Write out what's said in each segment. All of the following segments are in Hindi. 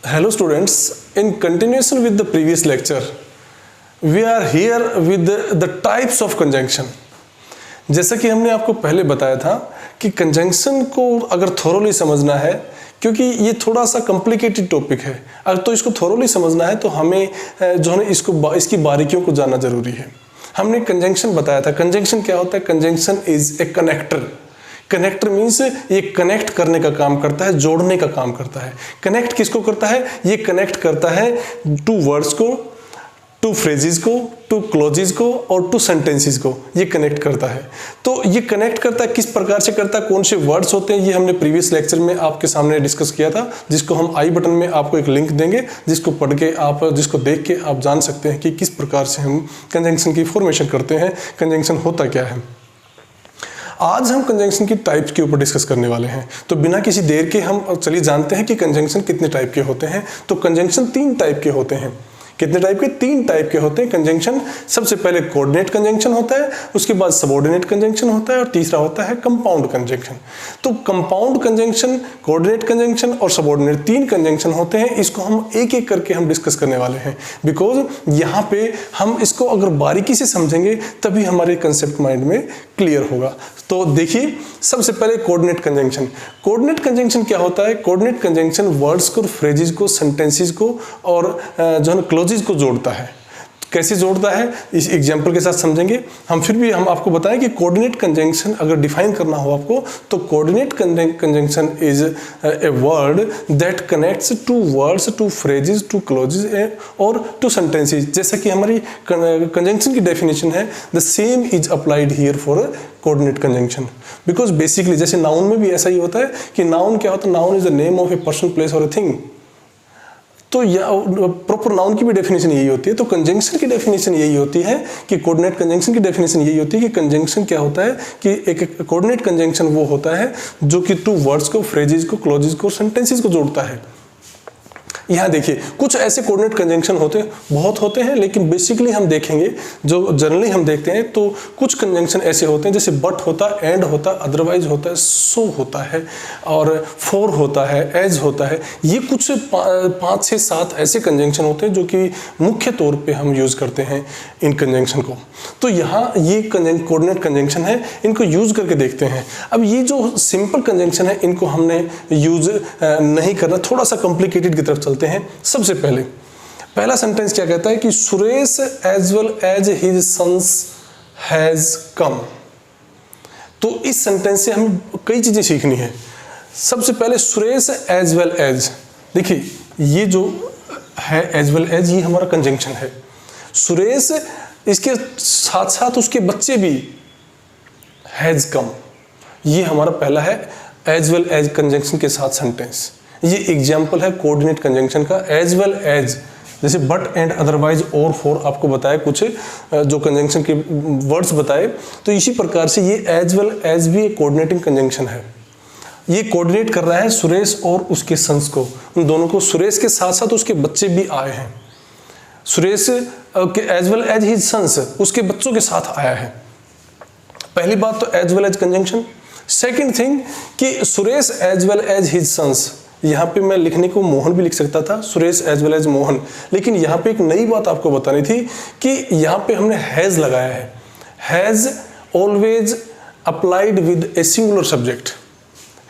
Hello students, in continuation with the previous lecture, we are here with the types of conjunction. जैसा कि हमने आपको पहले बताया था कि कंजंक्शन को अगर थोरोली समझना है, क्योंकि ये थोड़ा सा कॉम्प्लिकेटेड टॉपिक है, अगर तो इसको थोरोली समझना है तो हमें जो है इसकी बारीकियों को जानना जरूरी है। हमने कंजंक्शन बताया था। कंजंक्शन क्या होता है? Conjunction is A connector. Connector means ये कनेक्ट करने का काम करता है, जोड़ने का काम करता है। कनेक्ट किसको करता है? ये कनेक्ट करता है टू वर्ड्स को, टू फ्रेजेस को, टू क्लॉजेस को और टू सेंटेंसेस को। ये कनेक्ट करता है। तो ये कनेक्ट करता है, किस प्रकार से करता है, कौन से वर्ड्स होते हैं, ये हमने प्रीवियस लेक्चर में आपके सामने डिस्कस किया था, जिसको हम आई बटन में आपको एक लिंक देंगे, जिसको पढ़ के आप, जिसको देख के आप जान सकते हैं कि किस प्रकार से हम कंजंक्शन की फॉर्मेशन करते हैं, कंजंक्शन होता क्या है। आज हम कंजंक्शन की टाइप्स के ऊपर डिस्कस करने वाले हैं। तो बिना किसी देर के हम चलिए जानते हैं कि कंजंक्शन कितने टाइप के होते हैं। तो कंजंक्शन 3 टाइप के होते हैं। कितने टाइप के? 3 टाइप के होते हैं कंजंक्शन। सबसे पहले कोऑर्डिनेट कंजंक्शन होता है, उसके बाद सबऑर्डिनेट कंजंक्शन होता है और तीसरा होता है कंपाउंड कंजंक्शन। तो कंपाउंड कंजंक्शन, कोऑर्डिनेट कंजंक्शन और सबऑर्डिनेट 3 कंजंक्शन होते हैं। इसको हम एक एक करके हम डिस्कस करने वाले हैं, बिकॉज यहाँ पे हम इसको अगर बारीकी से समझेंगे तभी हमारे कंसेप्ट माइंड में क्लियर होगा। तो देखिए, सबसे पहले कोऑर्डिनेट कंजंक्शन। कोऑर्डिनेट कंजंक्शन क्या होता है? कोऑर्डिनेट कंजंक्शन वर्ड्स को, फ्रेजेस को, सेंटेंसेस को और जो है क्लॉजेस को जोड़ता है। कैसे जोड़ता है इस एग्जांपल के साथ समझेंगे हम। फिर भी हम आपको बताएं कि कोऑर्डिनेट कंजंक्शन अगर डिफाइन करना हो आपको, तो coordinate conjunction is a word that connects two words, two phrases, two clauses और टू सेंटेंसेस। जैसा कि हमारी कंजंक्शन की डेफिनेशन है, the same is applied here for coordinate conjunction. Because basically जैसे नाउन में भी ऐसा ही होता है कि नाउन क्या होता है? Noun is the name of a person, place और ए थिंग। तो प्रॉपर नाउन की भी डेफिनेशन यही होती है। तो कंजंक्शन की डेफिनेशन यही होती है कि कोऑर्डिनेट कंजंक्शन की डेफिनेशन यही होती है कि कंजंक्शन क्या होता है कि एक कोऑर्डिनेट कंजंक्शन वो होता है जो कि टू वर्ड्स को, फ्रेजेस को, क्लॉजेस को, सेंटेंसेस को जोड़ता है। यहाँ देखिए, कुछ ऐसे कोऑर्डिनेट कंजंक्शन होते हैं, बहुत होते हैं, लेकिन बेसिकली हम देखेंगे, जो जनरली हम देखते हैं, तो कुछ कंजंक्शन ऐसे होते हैं जैसे बट होता है, एंड होता है, अदरवाइज होता है, सो होता है और फॉर होता है, एज होता है। ये कुछ 5 से 7 ऐसे कंजंक्शन होते हैं जो कि मुख्य तौर पे हम यूज करते हैं इन कंजंक्शन को। तो यहाँ ये कोऑर्डिनेट कंजंक्शन है, इनको यूज करके देखते हैं। अब ये जो सिंपल कंजंक्शन है, इनको हमने यूज नहीं करना, थोड़ा सा कॉम्प्लिकेटेड की तरफ चलते हैं। सबसे पहले पहला सेंटेंस क्या कहता है कि Suresh as well as his sons has come. तो इस सेंटेंस से हमें कई चीजें सीखनी है। सबसे पहले सुरेश एज वेल एज, देखिए ये जो है एज वेल एज, ये हमारा कंजंक्शन है। सुरेश, इसके साथ साथ उसके बच्चे भी, हैज कम, ये हमारा पहला है एज वेल एज कंजंक्शन के साथ सेंटेंस। ये एग्जाम्पल है कोऑर्डिनेट कंजंक्शन का। एज वेल एज, जैसे बट, एंड, अदरवाइज और फॉर आपको बताया, कुछ जो कंजंक्शन के वर्ड्स बताए, तो इसी प्रकार से ये एज वेल एज भी एक कोऑर्डिनेटिंग कंजंक्शन है। ये कोऑर्डिनेट कर रहा है सुरेश और उसके सन्स को, उन दोनों को। सुरेश के साथ साथ उसके बच्चे भी आए हैं। Suresh as well as his sons, उसके बच्चों के साथ आया है। पहली बात तो as well as conjunction. Second thing कि Suresh as well as his sons, यहाँ पे मैं लिखने को मोहन भी लिख सकता था, Suresh as well as Mohan, लेकिन यहाँ पे एक नई बात आपको बतानी थी कि यहाँ पे हमने हैज लगाया है। Has always applied with a singular subject.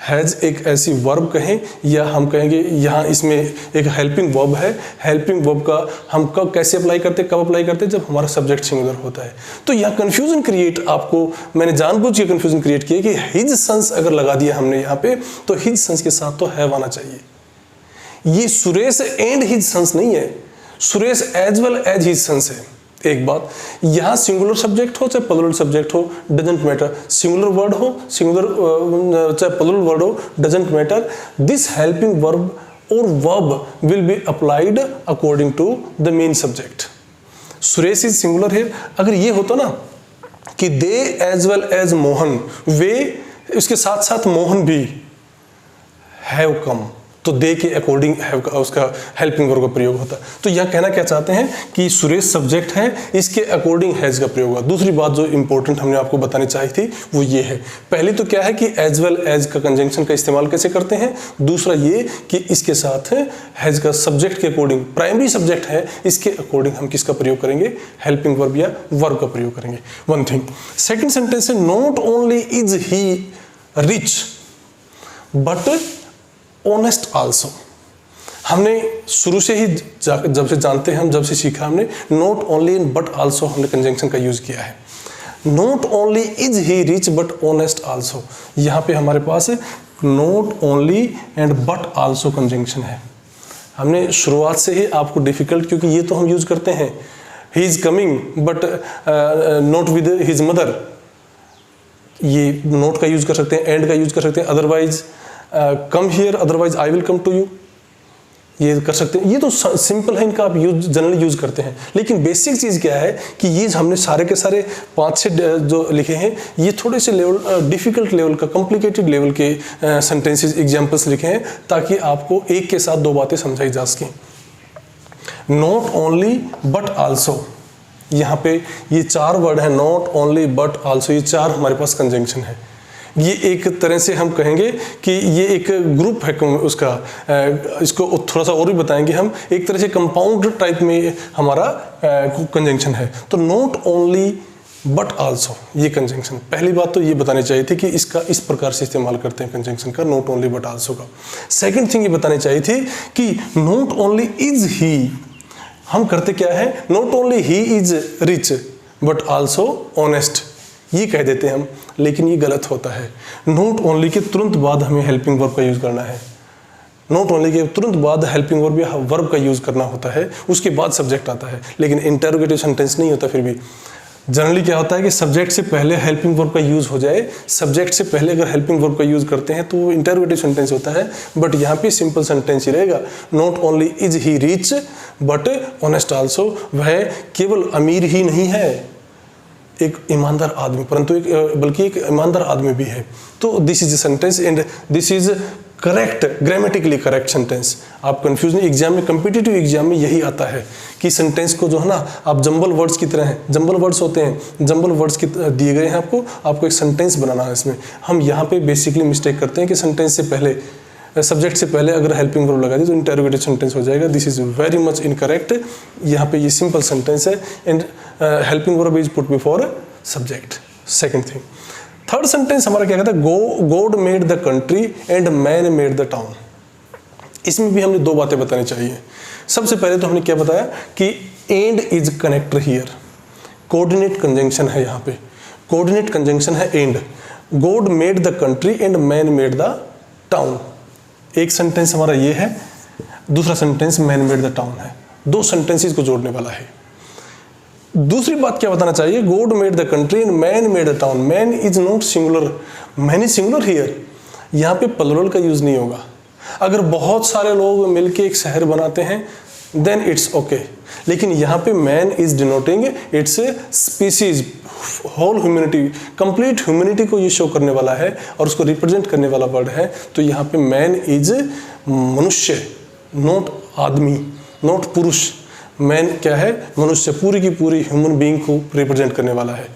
Has एक ऐसी वर्ब कहें, या हम कहेंगे यहाँ इसमें एक हेल्पिंग वर्ब है। हेल्पिंग वर्ब का हम कब, कैसे अप्लाई करते, कब अप्लाई करते, जब हमारा सब्जेक्ट सिंगुलर होता है। तो यहाँ कंफ्यूजन क्रिएट, आपको मैंने जानबूझ के कंफ्यूजन क्रिएट किया कि हिज सन्स अगर लगा दिया हमने यहाँ पे, तो हिज सन्स के साथ तो हैव आना चाहिए। ये सुरेश एंड हिज सन्स नहीं है, Suresh as well as his sons है। एक बात, यहाँ सिंगुलर सब्जेक्ट हो चाहे प्लूरल सब्जेक्ट हो, डजंट मैटर। सिंगुलर वर्ड हो, सिंगुलर चाहे प्लूरल वर्ड हो, doesn't matter. This helping verb और verb will be applied according to the main subject. Suresh is singular है। अगर ये होता ना कि they as well as Mohan, वे, इसके साथ साथ मोहन भी, हैव कम, तो दे के अकॉर्डिंग उसका हेल्पिंग वर्ब का प्रयोग होता है। तो यहाँ कहना क्या चाहते हैं कि सुरेश सब्जेक्ट है, इसके अकॉर्डिंग हैज़ का प्रयोग हुआ। दूसरी बात जो इंपॉर्टेंट हमने आपको बतानी चाहिए थी वो ये है, पहली तो क्या है कि एज वेल एज का कंजंक्शन का इस्तेमाल कैसे करते हैं, दूसरा ये कि इसके साथ हैज़ का सब्जेक्ट के अकॉर्डिंग, प्राइमरी सब्जेक्ट है इसके अकॉर्डिंग हम किसका प्रयोग करेंगे, हेल्पिंग वर्ब या वर्ब का प्रयोग करेंगे। One thing. सेकेंड सेंटेंस है not only is he rich but honest also. हमने शुरू से ही जब से जानते हैं, हम जब से सीखा हमने नॉट ओनली बट आल्सो हमने कंजंक्शन का यूज किया है। Not only is he rich but honest also, यहाँ पे हमारे पास not only and but also conjunction है। हमने शुरुआत से ही आपको डिफिकल्ट, क्योंकि ये तो हम यूज करते हैं he is coming but not with his mother, ये नोट का यूज कर सकते हैं, एंड का यूज कर सकते हैं, otherwise come here otherwise I will come to you, ये कर सकते हैं। ये तो सिंपल है, इनका आप यूज जनरली यूज करते हैं। लेकिन बेसिक चीज़ क्या है कि ये हमने सारे के सारे 5-6 जो लिखे हैं ये थोड़े से लेवल डिफिकल्ट लेवल का, कॉम्प्लिकेटेड लेवल के सेंटेंसेस एग्जाम्पल्स लिखे हैं ताकि आपको एक के साथ 2 बातें समझाई जा सकें। नॉट ओनली बट आल्सो, यहाँ पे ये 4 वर्ड है, नॉट ओनली बट आल्सो, ये 4 हमारे पास कंजंक्शन है। ये एक तरह से हम कहेंगे कि ये एक ग्रुप है उसका, इसको थोड़ा सा और भी बताएंगे हम, एक तरह से कंपाउंड टाइप में हमारा कंजंक्शन है। तो नॉट ओनली बट आल्सो ये कंजंक्शन, पहली बात तो ये बतानी चाहिए थी कि इसका इस प्रकार से इस्तेमाल करते हैं कंजंक्शन का, नॉट ओनली बट आल्सो का। सेकेंड थिंग ये बतानी चाहिए थी कि नॉट ओनली इज ही, हम करते क्या है, not only he is rich but also honest, ये कह देते हैं हम, लेकिन ये गलत होता है। नॉट ओनली के तुरंत बाद हमें हेल्पिंग वर्ब का यूज करना है, नॉट ओनली के तुरंत बाद हेल्पिंग वर्ब या वर्ब का यूज करना होता है, उसके बाद सब्जेक्ट आता है। लेकिन इंटरोगेटिव सेंटेंस नहीं होता। फिर भी जनरली क्या होता है कि सब्जेक्ट से पहले हेल्पिंग वर्ब का यूज हो जाए, सब्जेक्ट से पहले अगर हेल्पिंग वर्ब का यूज करते हैं तो वो इंटरोगेटिव सेंटेंस होता है। बट यहाँ पे सिंपल सेंटेंस ही रहेगा, not only is he rich but honest also, वह केवल अमीर ही नहीं है, एक ईमानदार आदमी, परंतु बल्कि एक ईमानदार आदमी भी है। तो this is a sentence and this is correct, grammatically correct sentence. आप कंफ्यूज नहीं, एग्जाम में, कॉम्पिटिटिव एग्जाम में यही आता है कि सेंटेंस को जो है ना आप जंबल वर्ड्स की तरह हैं, जंबल वर्ड्स होते हैं, जंबल वर्ड्स की दिए गए हैं आपको एक सेंटेंस बनाना है इसमें। हम यहाँ पे बेसिकली मिस्टेक करते हैं कि सेंटेंस से पहले, सब्जेक्ट से पहले अगर हेल्पिंग वर्ब लगा दी तो इंटरोगेटिव सेंटेंस हो जाएगा। This is very much incorrect. यहाँ पे ये सिंपल सेंटेंस है and helping verb is put before subject. Second thing, third sentence हमारा क्या कहता है, God made the country and man made the town. इसमें भी हमने 2 बातें बतानी चाहिए। सबसे पहले तो हमने क्या बताया कि and is connector here, coordinate conjunction है, यहाँ पे कोऑर्डिनेट कंजंक्शन है and. God made the country and man made the town, एक सेंटेंस हमारा ये है, दूसरा sentence man made the town है, 2 सेंटेंसेस को जोड़ने वाला है। दूसरी बात क्या बताना चाहिए, God made the country and man made the town. Man is not singular, man is singular here, यहाँ पे प्लुरल का यूज नहीं होगा। अगर बहुत सारे लोग मिलके एक शहर बनाते हैं देन इट्स ओके, लेकिन यहाँ पे man is denoting its species, whole humanity, complete humanity को ये शो करने वाला है और उसको रिप्रेजेंट करने वाला वर्ड है। तो यहाँ पे मैन इज मनुष्य, नॉट आदमी, नॉट पुरुष। मैन क्या है, मनुष्य, पूरी की पूरी ह्यूमन बीइंग को रिप्रेजेंट करने वाला है।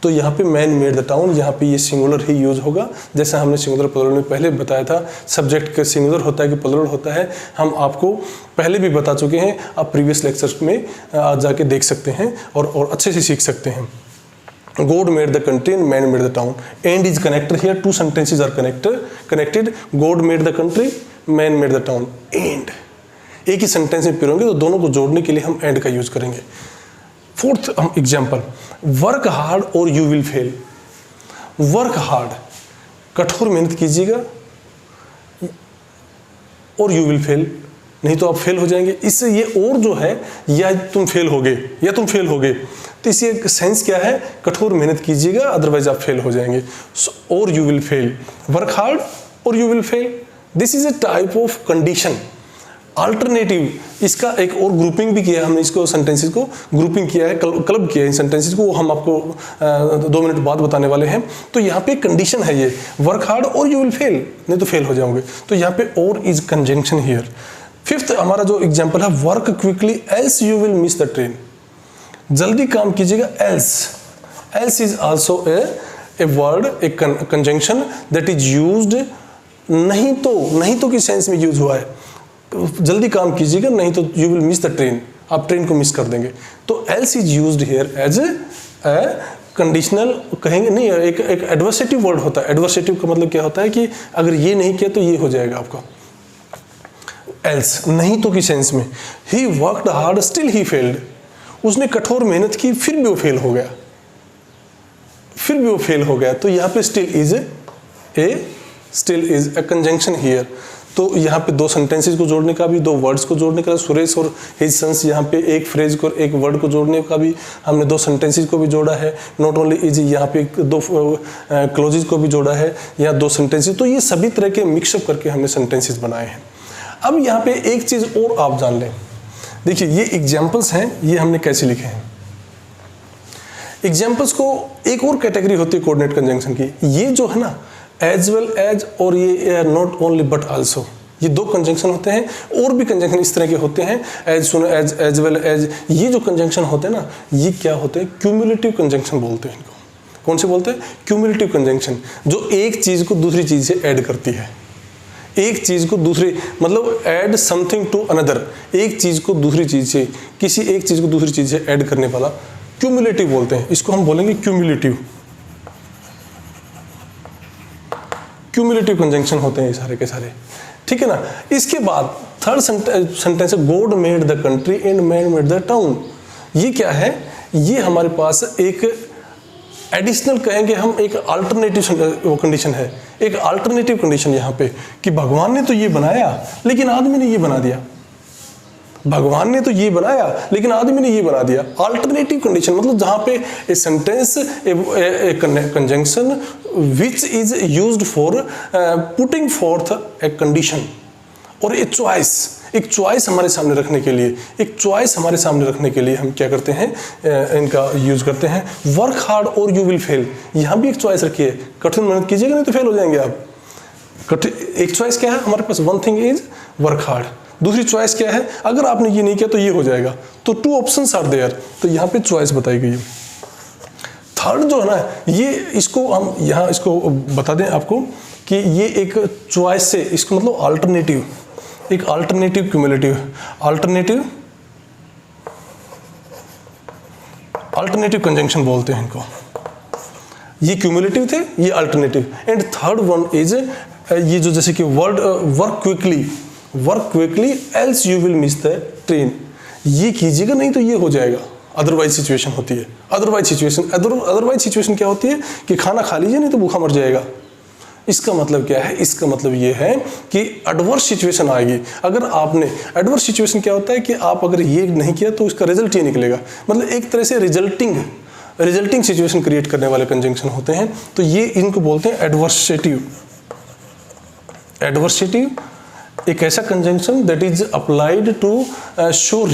तो यहाँ पे मैन मेड द टाउन, यहाँ पे ये सिंगुलर ही यूज होगा। जैसा हमने सिंगुलर प्लुरल में पहले बताया था, सब्जेक्ट का सिंगुलर होता है कि प्लुरल होता है, हम आपको पहले भी बता चुके हैं। आप प्रीवियस लेक्चर्स में जाके देख सकते हैं और अच्छे से सीख सकते हैं। God made the country and man made the town. And is connected here. 2 sentences are connected. God made the country, man made the town. And एक ही सेंटेंस में फिर होंगे तो दोनों को जोड़ने के लिए हम एंड का यूज करेंगे। फोर्थ एग्जाम्पल, वर्क हार्ड और you will fail. Work hard, कठोर मेहनत कीजिएगा, और यू विल फेल, नहीं तो आप फेल हो जाएंगे। इससे ये और जो है, या तुम फेल होगे या तुम फेल होगे, तो इसी एक सेंस क्या है, कठोर मेहनत कीजिएगा अदरवाइज आप फेल हो जाएंगे। और you will fail, work hard और you will fail, this is a type of condition. Alternative इसका एक और ग्रुपिंग भी किया है हमने, इसको सेंटेंसेस को ग्रुपिंग किया है, क्लब किया है इन सेंटेंसेस को, वो हम आपको 2 मिनट बाद बताने वाले हैं। तो यहाँ पे कंडीशन है ये, वर्क हार्ड और यू विल फेल, नहीं तो फेल हो जाओगे। तो यहाँ पे और इज कंजंक्शन हियर। फिफ्थ हमारा जो एग्जाम्पल है, work quickly else you will miss the train. जल्दी काम कीजिएगा, else is also a word, A conjunction that is used, नहीं तो किस सेंस में यूज हुआ है, जल्दी काम कीजिएगा नहीं तो you will miss the train, आप ट्रेन को मिस कर देंगे। तो else is used here as a conditional कहेंगे नहीं, एक एडवर्सेटिव वर्ड होता है। एडवर्सेटिव का मतलब क्या होता है कि अगर ये नहीं किया तो ये हो जाएगा आपका। एल्स नहीं तो की सेंस में, he worked hard still he failed, उसने कठोर मेहनत की फिर भी वो फेल हो गया, तो यहाँ पे still is a conjunction here. तो यहाँ पे 2 सेंटेंसेस को जोड़ने का भी, 2 वर्ड्स को जोड़ने का, सुरेश और हिज सन्स, यहाँ पे एक फ्रेज को एक वर्ड को जोड़ने का भी हमने 2 सेंटेंसेस को भी जोड़ा है। नॉट ओनली इज, यहाँ पे 2 क्लोजेज को भी जोड़ा है, यहाँ 2 सेंटेंसेस। तो ये सभी तरह के मिक्सअप करके हमने सेंटेंसेस बनाए हैं। अब यहाँ पे एक चीज़ और आप जान लें, देखिए ये एग्जाम्पल्स हैं, ये हमने कैसे लिखे हैं। एग्जाम्पल्स को एक और कैटेगरी होती है कोऑर्डिनेट कंजंक्शन की, ये जो है ना एज वेल एज और ये नॉट ओनली बट आल्सो, ये 2 कंजंक्शन होते हैं। और भी कंजंक्शन इस तरह के होते हैं, एज वेल एज, ये जो कंजंक्शन होते हैं ना, ये क्या होते हैं, क्यूमुलेटिव कंजंक्शन बोलते हैं इनको। कौन से बोलते हैं, क्यूमुलेटिव कंजंक्शन, जो एक चीज को दूसरी चीज से ऐड करती है। एक चीज को दूसरी, मतलब ऐड समथिंग टू अनदर, एक चीज को दूसरी चीज से, किसी एक चीज को दूसरी चीज से ऐड करने वाला क्यूमुलेटिव बोलते हैं। इसको हम बोलेंगे क्यूमुलेटिव कंजंक्शन होते हैं ये सारे के सारे, ठीक है ना। इसके बाद थर्ड सेंटेंस है, God made the country and man made the town. ये क्या है, ये हमारे पास एक एडिशनल कहेंगे हम, एक अल्टरनेटिव कंडीशन है, एक अल्टरनेटिव कंडीशन यहाँ पे, कि भगवान ने तो ये बनाया लेकिन आदमी ने ये बना दिया। भगवान ने तो ये बनाया लेकिन आदमी ने ये बना दिया। अल्टरनेटिव कंडीशन मतलब जहां पे a sentence, A conjunction which is used for putting fourth a condition, और एक चॉइस हमारे सामने रखने के लिए, हम क्या करते हैं, इनका यूज करते हैं। वर्क हार्ड और यू विल फेल, यहाँ भी एक चॉइस रखी है, कठिन मेहनत कीजिएगा नहीं तो फेल हो जाएंगे आप। एक चॉइस क्या है हमारे पास, one thing is work hard, दूसरी चॉइस क्या है, अगर आपने ये नहीं किया तो ये हो जाएगा। तो 2 ऑप्शंस आर देयर, तो यहाँ पे चॉइस बताई गई है। थर्ड जो है ना, ये इसको हम यहाँ इसको बता दें आपको कि ये एक चॉइस से, इसको मतलब अल्टरनेटिव, एक अल्टरनेटिव क्यूमुलेटिव, अल्टरनेटिव कंजंक्शन बोलते हैं इनको। ये क्यूमुलेटिव थे, ये alternative. And third one is ये जो जैसे कि word work quickly else you will miss the train, ये कीजिएगा नहीं तो ये हो जाएगा। अदरवाइज सिचुएशन होती है, अदरवाइज सिचुएशन क्या होती है कि खाना खा लीजिए नहीं तो भूखा मर जाएगा। इसका मतलब क्या है, इसका मतलब ये है कि एडवर्स सिचुएशन आएगी। अगर आपने, एडवर्स सिचुएशन क्या होता है कि आप अगर ये नहीं किया तो इसका रिजल्ट ये निकलेगा, मतलब एक तरह से रिजल्टिंग सिचुएशन क्रिएट करने वाले कंजंक्शन होते हैं। तो ये इनको बोलते हैं एडवर्सिटिव, एक ऐसा conjunction that is applied to show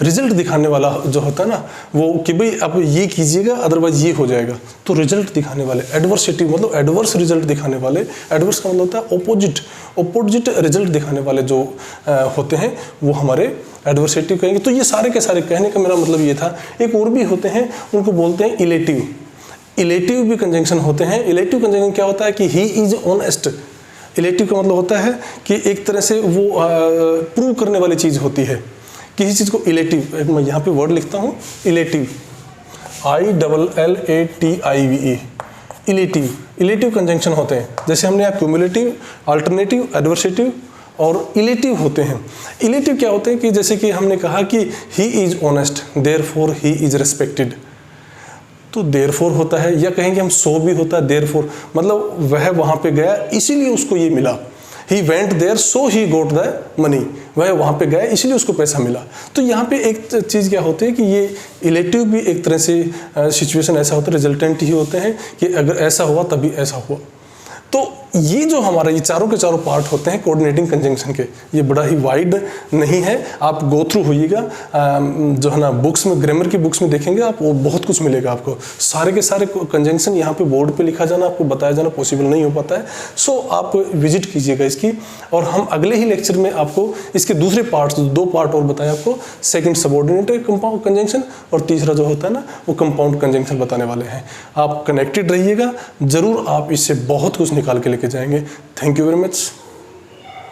result दिखाने वाला जो होता है ना, वो कि भाई आप ये कीजिएगा अदरवाइज ये हो जाएगा, तो रिजल्ट दिखाने वाले। एडवर्सिटिव मतलब एडवर्स रिजल्ट दिखाने वाले, एडवर्स का मतलब होता है ओपोजिट रिजल्ट दिखाने वाले जो होते हैं वो हमारे एडवर्सिटिव कहेंगे। तो ये सारे के सारे कहने का मेरा मतलब ये था। एक और भी होते हैं, उनको बोलते हैं इलेटिव भी कंजंक्शन होते हैं। इलेटिव कंजंक्शन क्या होता है कि ही इज ऑनेस्ट। इलेटिव का मतलब होता है कि एक तरह से वो प्रूव करने वाली चीज़ होती है किसी चीज़ को। इलेटिव, मैं यहाँ पे वर्ड लिखता हूँ, इलेटिव, ILLATIVE, इलेटिव कंजंक्शन होते हैं। जैसे हमने यहाँ क्यूमुलेटिव, अल्टरनेटिव, एडवर्सिटिव और इलेटिव होते हैं। इलेटिव क्या होते हैं कि जैसे कि हमने कहा कि he is honest therefore he is respected, तो देयरफॉर होता है, या कहेंगे हम सो भी होता है देयरफॉर, मतलब वह वहाँ पे गया इसीलिए उसको ये मिला। He went there so he got the money, वह वहाँ पे गया इसलिए उसको पैसा मिला। तो यहाँ पे एक चीज़ क्या होती है कि ये इलेक्टिव भी एक तरह से सिचुएशन ऐसा होता है, रिजल्टेंट ही होते हैं कि अगर ऐसा हुआ तभी ऐसा हुआ। तो ये जो हमारा ये चारों के चारों पार्ट होते हैं कोऑर्डिनेटिंग कंजंक्शन के, ये बड़ा ही वाइड नहीं है, आप गो थ्रू होइएगा, जो है ना बुक्स में, ग्रामर की बुक्स में देखेंगे आप, वो बहुत कुछ मिलेगा आपको। सारे के सारे कंजंक्शन यहाँ पे बोर्ड पे लिखा जाना, आपको बताया जाना पॉसिबल नहीं हो पाता है। सो आप विजिट कीजिएगा इसकी, और हम अगले ही लेक्चर में आपको इसके दूसरे पार्ट्स, 2 पार्ट और बताए आपको, सेकंड सबऑर्डिनेट कंपाउंड कंजंक्शन और तीसरा जो होता है ना वो कंपाउंड कंजंक्शन बताने वाले हैं। आप कनेक्टेड रहिएगा, जरूर आप इससे बहुत कुछ निकाल के लेके जाएंगे। Thank you very much.